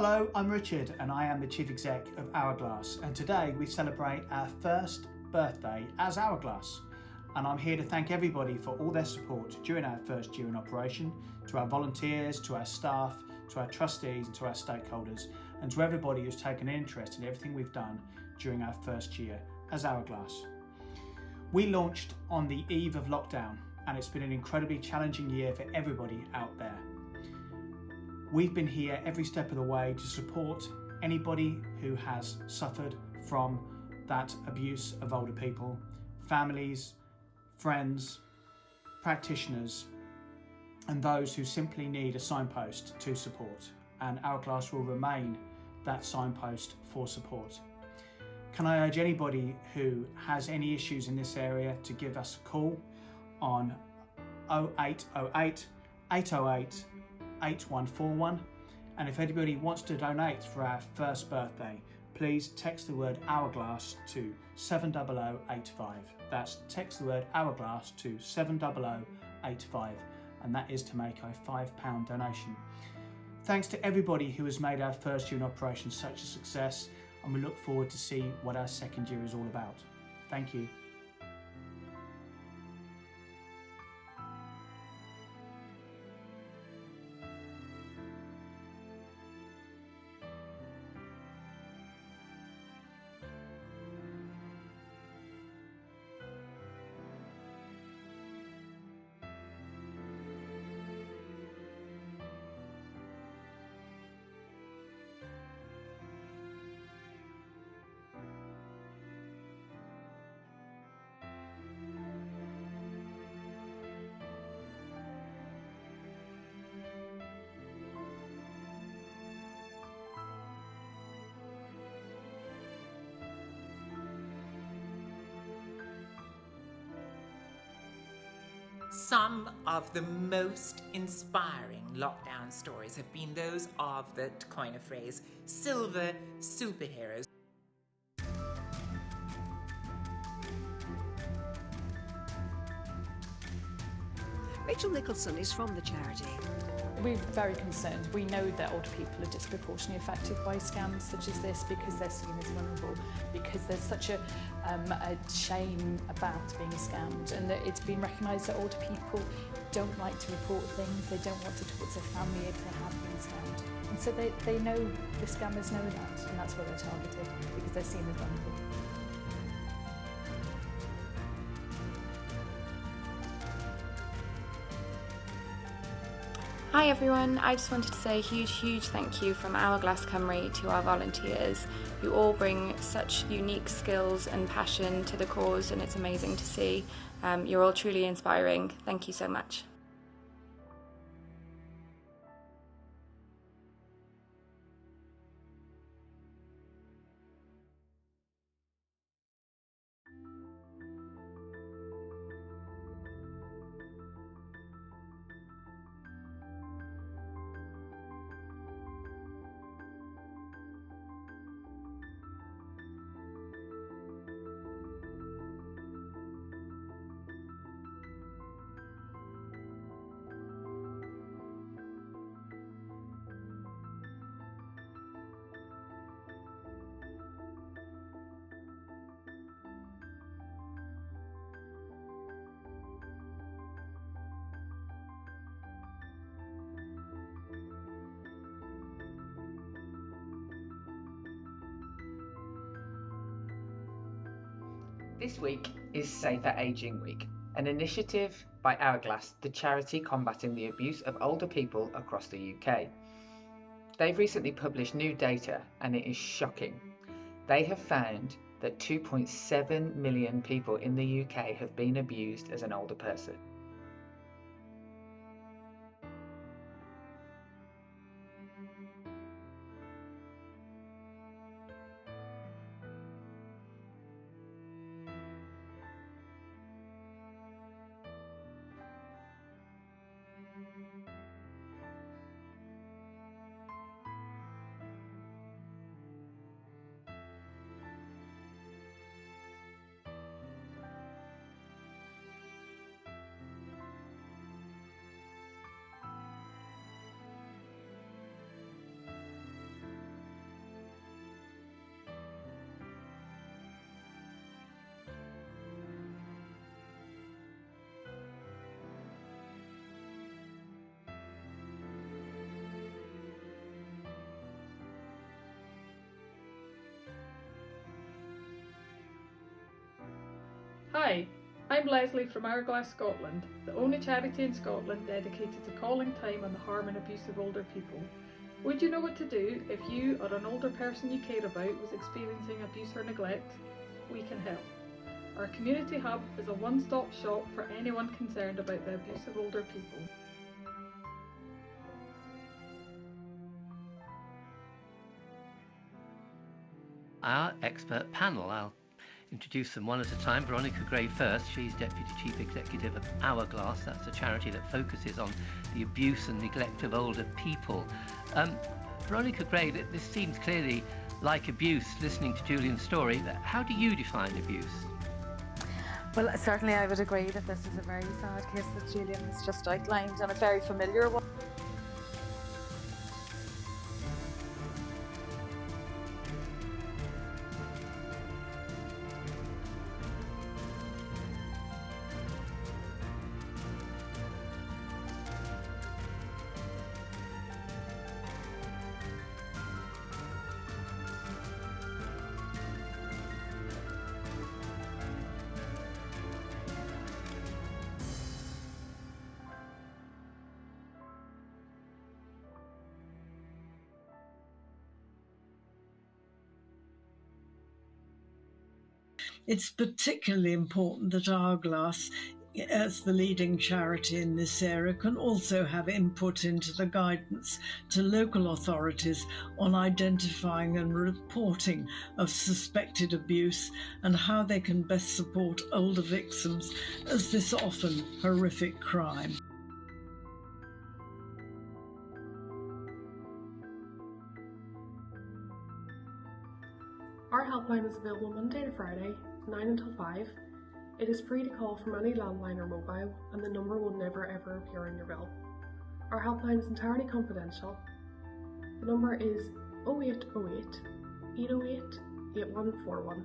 Hello, I'm Richard and I am the Chief Exec of Hourglass, and today we celebrate our first birthday as Hourglass. And I'm here to thank everybody for all their support during our first year in operation, to our volunteers, to our staff, to our trustees and to our stakeholders, and to everybody who's taken an interest in everything we've done during our first year as Hourglass. We launched on the eve of lockdown, and it's been an incredibly challenging year for everybody out there. We've been here every step of the way to support anybody who has suffered from that abuse of older people, families, friends, practitioners, and those who simply need a signpost to support. And Hourglass will remain that signpost for support. Can I urge anybody who has any issues in this area to give us a call on 0808 808 8141, and if anybody wants to donate for our first birthday, please text the word Hourglass to 70085. That's text the word Hourglass to 70085, and that is to make a £5 donation. Thanks to everybody who has made our first year in operation such a success, and we look forward to see what our second year is all about. Thank you. Some of the most inspiring lockdown stories have been those of the, to coin a phrase, silver superheroes. Rachel Nicholson is from the charity. We're very concerned. We know that older people are disproportionately affected by scams such as this because they're seen as vulnerable, because there's such a shame about being scammed, and that it's been recognised that older people don't like to report things, they don't want to talk to their family if they have been scammed. And so they know, the scammers know that, and that's why they're targeted, because they're seen as vulnerable. Hi everyone, I just wanted to say a huge thank you from Hourglass Cymru to our volunteers who all bring such unique skills and passion to the cause, and it's amazing to see. You're all truly inspiring. Thank you so much. This week is Safer Ageing Week, an initiative by Hourglass, the charity combating the abuse of older people across the UK. They've recently published new data, and it is shocking. They have found that 2.7 million people in the UK have been abused as an older person. Hi, I'm Leslie from Hourglass, Scotland, the only charity in Scotland dedicated to calling time on the harm and abuse of older people. Would you know what to do if you or an older person you care about was experiencing abuse or neglect? We can help. Our community hub is a one-stop shop for anyone concerned about the abuse of older people. Our expert panel. I'll introduce them one at a time. Veronica Gray first. She's Deputy Chief Executive of Hourglass. That's a charity that focuses on the abuse and neglect of older people. Veronica Gray, this seems clearly like abuse, listening to Julian's story. How do you define abuse? Well, certainly I would agree that this is a very sad case that Julian has just outlined, and a very familiar one. It's particularly important that Hourglass, as the leading charity in this area, can also have input into the guidance to local authorities on identifying and reporting of suspected abuse and how they can best support older victims of this often horrific crime. Our helpline is available Monday to Friday, 9 until 5. It is free to call from any landline or mobile, and the number will never ever appear on your bill. Our helpline is entirely confidential. The number is 0808 808 8141.